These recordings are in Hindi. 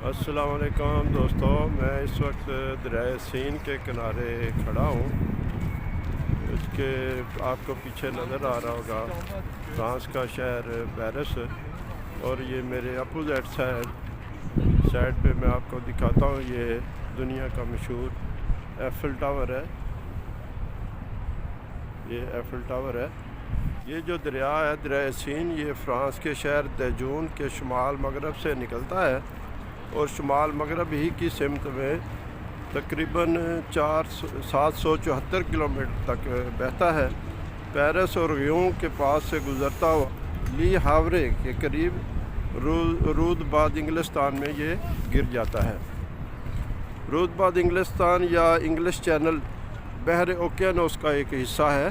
अस्सलाम वालेकुम दोस्तों, मैं इस वक्त दरिया सीन के किनारे खड़ा हूँ। इसके आपको पीछे नज़र आ रहा होगा फ्रांस का शहर पेरिस, और ये मेरे अपोजिट साइड पे मैं आपको दिखाता हूँ। ये दुनिया का मशहूर एफिल टावर है। ये एफिल टावर है। ये जो दरिया है दरिया सीन, ये फ़्रांस के शहर दजून के शुमाल मगरब से निकलता है और शुमाल मगरब ही की सिमत में तकरीबन 774 किलोमीटर तक बहता है। पेरिस और गियों के पास से गुज़रता हुआ ली हावरे के करीब रूदबाद इंग्लिस्तान में ये गिर जाता है। रूदबाद इंग्लिस्तान या इंग्लिश चैनल बहर ओकियानोस का एक हिस्सा है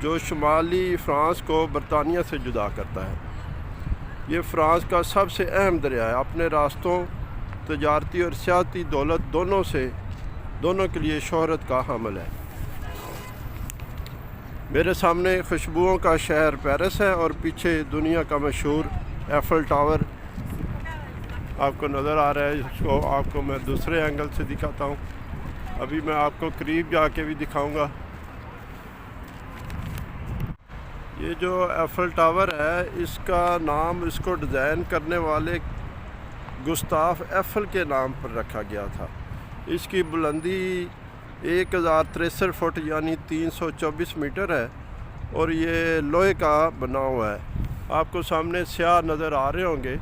जो शुमाली फ़्रांस को बरतानिया से जुदा करता है। ये फ़्रांस का सबसे अहम दरिया है। अपने रास्तों, तजारती और सियाती दौलत दोनों के लिए शोहरत का हामिल है। मेरे सामने खुशबुओं का शहर पेरिस है और पीछे दुनिया का मशहूर एफिल टावर आपको नज़र आ रहा है। इसको आपको मैं दूसरे एंगल से दिखाता हूँ। अभी मैं आपको करीब जाके भी दिखाऊंगा। ये जो एफिल टावर है, इसका नाम इसको डिज़ाइन करने वाले गुस्ताफ एफिल के नाम पर रखा गया था। इसकी बुलंदी 1063 फुट यानी 324 मीटर है और ये लोहे का बना हुआ है। आपको सामने स्याह नज़र आ रहे होंगे।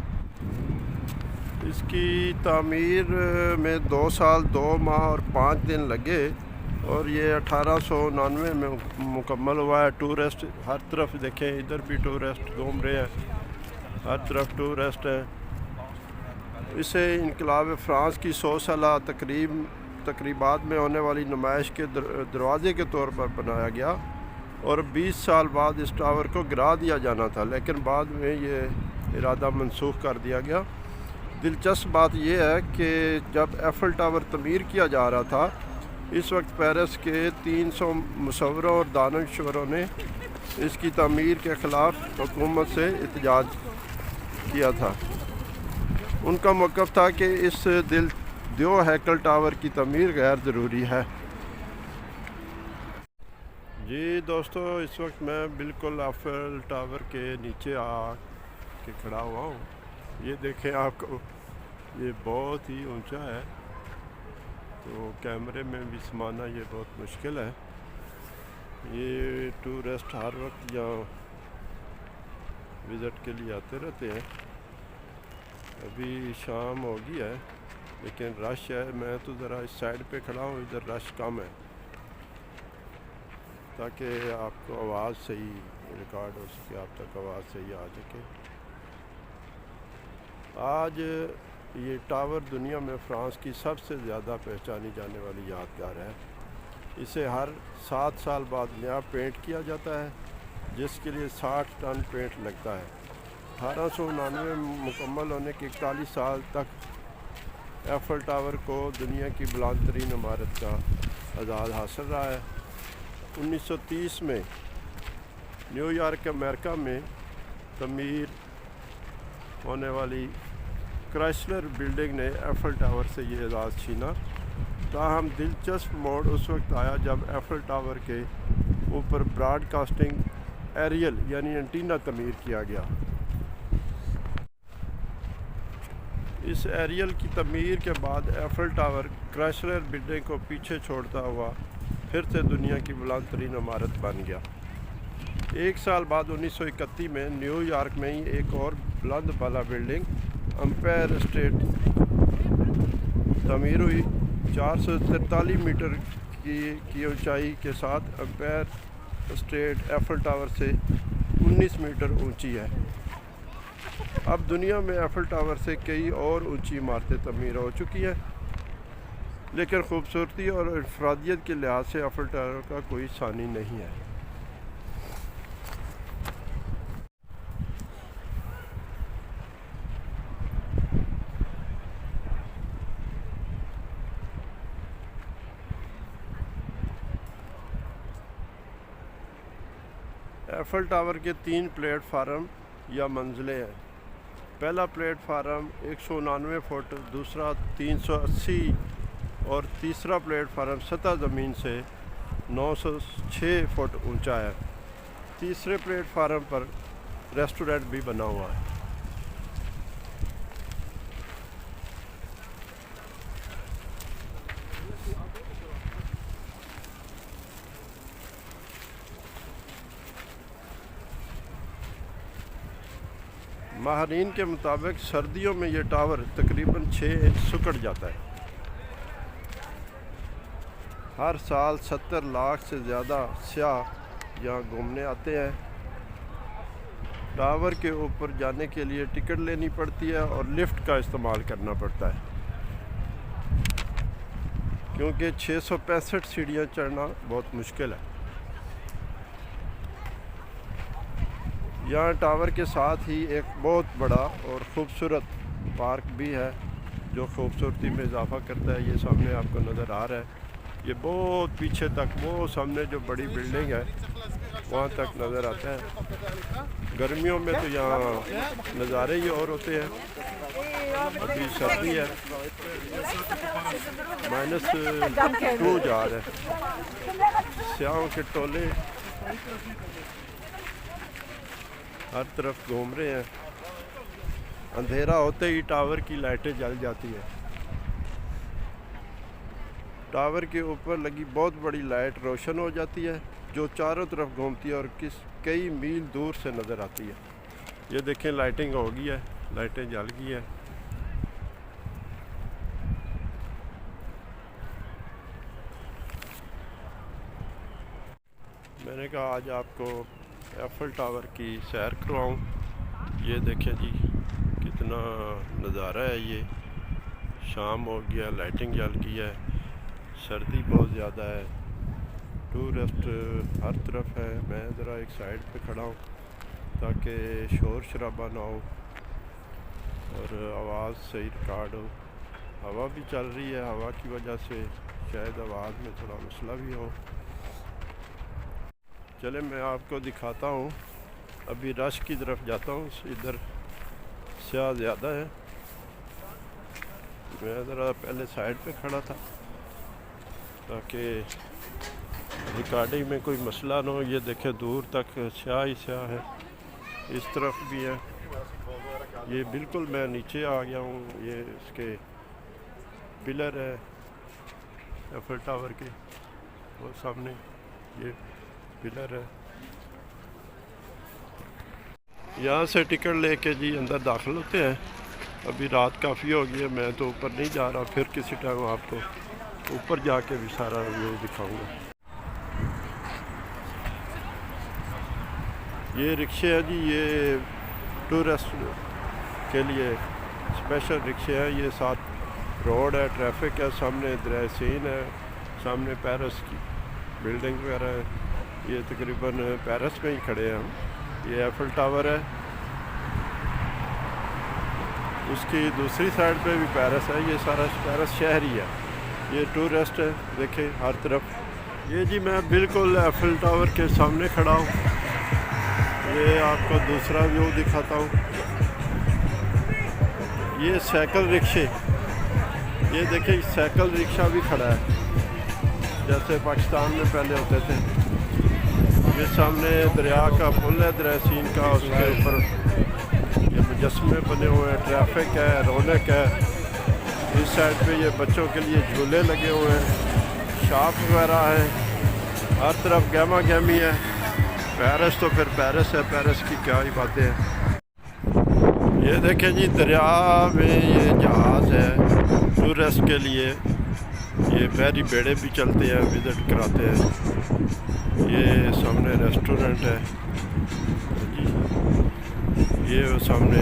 इसकी तामीर में 2 साल 2 माह और 5 दिन लगे और ये 1899 में मुकम्मल हुआ है। टूरिस्ट हर तरफ देखें, इधर भी टूरिस्ट घूम रहे हैं, हर तरफ टूरिस्ट हैं। इसे इनकलाब फ़्रांस की 100 साला तकरीबात में होने वाली नुमाइश के दरवाज़े के तौर पर बनाया गया और 20 साल बाद इस टावर को गिरा दिया जाना था, लेकिन बाद में ये इरादा मनसूख कर दिया गया। दिलचस्प बात यह है कि जब एफिल टावर तमीर किया जा रहा था, इस वक्त पेरिस के 300 मुसव्विरों और दानश्वरों ने इसकी तमीर के ख़िलाफ़ हुकूमत से एहतजाज किया था। उनका मौक़िफ़ था कि इस दियो हैकल टावर की तमीर गैर ज़रूरी है। जी दोस्तों, इस वक्त मैं बिल्कुल एफिल टावर के नीचे आ के खड़ा हुआ हूँ। ये देखें, आपको ये बहुत ही ऊंचा है, तो कैमरे में भी समाना ये बहुत मुश्किल है। ये टूरिस्ट हर वक्त यहाँ विज़िट के लिए आते रहते हैं। अभी शाम हो गई है लेकिन रश है। मैं तो ज़रा इस साइड पे खड़ा हूँ, इधर रश कम है ताकि आपको आवाज़ सही रिकॉर्ड हो सके, आप तक आवाज़ सही आ सके। आज ये टावर दुनिया में फ़्रांस की सबसे ज़्यादा पहचानी जाने वाली यादगार है। इसे हर 7 साल बाद नया पेंट किया जाता है, जिसके लिए 60 टन पेंट लगता है। 1899 में मुकम्मल होने के 41 साल तक एफिल टावर को दुनिया की बुलंद तरीन इमारत का एजाज़ हासिल रहा है। 1930 में न्यूयॉर्क अमेरिका में तमीर होने वाली क्राइसलर बिल्डिंग ने एफिल टावर से ये एजाज़ छीना। ताहम दिलचस्प मोड़ उस वक्त आया जब एफिल टावर के ऊपर ब्रॉडकास्टिंग एरियल यानी एंटीना तमीर किया गया। इस एरियल की तमीर के बाद एफिल टावर क्राइसलर बिल्डिंग को पीछे छोड़ता हुआ फिर से दुनिया की बुलंद तरीन इमारत बन गया। 1 साल बाद 1931 में न्यूयॉर्क में ही एक और बुलंद बाला बिल्डिंग एम्पायर स्टेट तमीर हुई। 443 मीटर की ऊंचाई के साथ एम्पायर स्टेट एफिल टावर से 19 मीटर ऊंची है। अब दुनिया में एफिल टावर से कई और ऊंची इमारतें तमीर हो चुकी हैं, लेकिन खूबसूरती और इनफरादियत के लिहाज से एफिल टावर का कोई सानी नहीं है। एफिल टावर के 3 प्लेटफार्म या मंजिलें हैं। पहला प्लेटफार्म 199 फुट, दूसरा 380 और तीसरा प्लेटफार्म सतह ज़मीन से 906 फुट ऊंचा है। तीसरे प्लेटफार्म पर रेस्टोरेंट भी बना हुआ है। माहरीन के मुताबिक सर्दियों में ये टावर तकरीबन 6 इंच सिकुड़ जाता है। हर साल 70 लाख से ज़्यादा सयाह यहाँ घूमने आते हैं। टावर के ऊपर जाने के लिए टिकट लेनी पड़ती है और लिफ्ट का इस्तेमाल करना पड़ता है, क्योंकि 665 सीढ़ियाँ चढ़ना बहुत मुश्किल है। यहाँ टावर के साथ ही एक बहुत बड़ा और ख़ूबसूरत पार्क भी है, जो खूबसूरती में इजाफा करता है। ये सामने आपको नज़र आ रहा है। ये बहुत पीछे तक, वो सामने जो बड़ी बिल्डिंग है वहाँ तक नज़र आता है। गर्मियों में तो यहाँ नज़ारे ही और होते हैं। अभी सर्दी है, -2 जा रहा है। स्याहों के टोले हर तरफ घूम रहे हैं। अंधेरा होते ही टावर की लाइटें जल जाती है। टावर के ऊपर लगी बहुत बड़ी लाइट रोशन हो जाती है, जो चारों तरफ घूमती है और कई मील दूर से नज़र आती है। ये देखें, लाइटिंग हो गई है, लाइटें जल गई है। मैंने कहा आज आपको एफल टावर की सैर करवाऊँ। ये देखें जी, कितना नज़ारा है। ये शाम हो गया, लाइटिंग जल गई है। सर्दी बहुत ज़्यादा है, टूरिस्ट हर तरफ है। मैं ज़रा एक साइड पे खड़ा हूँ ताकि शोर शराबा ना हो और आवाज़ सही रिकॉर्ड हो। हवा भी चल रही है, हवा की वजह से शायद आवाज़ में थोड़ा मसला भी हो। चले मैं आपको दिखाता हूँ। अभी रश की तरफ जाता हूँ। इधर स्याह ज़्यादा है। मैं ज़रा पहले साइड पे खड़ा था ताकि रिकॉर्डिंग में कोई मसला ना हो। ये देखें, दूर तक स्याह ही स्याह है। इस तरफ भी है। ये बिल्कुल मैं नीचे आ गया हूँ। ये इसके पिलर है एफल टावर के, वो सामने ये पिलर है। यहाँ से टिकट लेके जी अंदर दाखिल होते हैं। अभी रात काफ़ी हो गई है, मैं तो ऊपर नहीं जा रहा। फिर किसी टाइम आपको ऊपर जाके भी सारा व्यू दिखाऊंगा। ये रिक्शे हैं जी, ये टूरिस्ट के लिए स्पेशल रिक्शे हैं। ये साथ रोड है, ट्रैफिक है, सामने दरिया सीन है, सामने पेरिस की बिल्डिंग वगैरह है। ये तकरीबन पेरिस में ही खड़े हैं हम। ये एफल टावर है, उसकी दूसरी साइड पे भी पेरिस है। ये सारा पेरिस शहर ही है। ये टूरिस्ट है, देखें हर तरफ। ये जी मैं बिल्कुल एफल टावर के सामने खड़ा हूँ। ये आपको दूसरा व्यू दिखाता हूँ। ये साइकिल रिक्शे, ये देखें साइकिल रिक्शा भी खड़ा है, जैसे पाकिस्तान में पहले होते थे। ये सामने दरिया का पुल है, दरिया सीन का, उसके ऊपर ये मुजस्मे बने हुए हैं। ट्रैफिक है, रौनक है। इस साइड पे ये बच्चों के लिए झूले लगे हुए हैं, शॉप वगैरह है, हर तरफ गहमा गहमी है। पेरिस तो फिर पेरिस है, पेरिस की क्या ही बातें हैं। ये देखें जी, दरिया में ये जहाज़ है टूरिस्ट के लिए। ये बहरी बेड़े भी चलते हैं, विज़िट कराते हैं। ये सामने रेस्टोरेंट है जी। ये वो सामने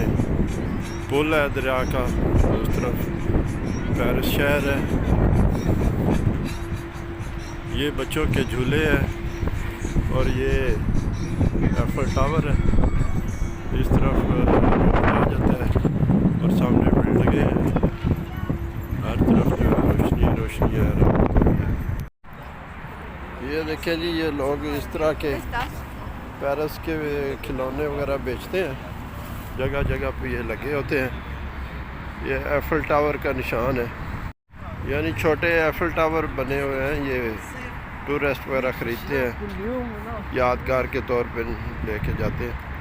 पुल है दरिया का, उस तरफ पेरिस शहर है। ये बच्चों के झूले हैं और ये एफल टावर है। इस तरफ आ जाता है और सामने बिल्डिंगें हैं, हर तरफ जो रोशनी रोशनी है। ये देखें जी, ये लोग इस तरह के पेरिस के खिलौने वगैरह बेचते हैं। जगह जगह पे ये लगे होते हैं। ये एफिल टावर का निशान है, यानी छोटे एफिल टावर बने हुए हैं। ये टूरिस्ट वगैरह ख़रीदते हैं, यादगार के तौर पे लेके जाते हैं।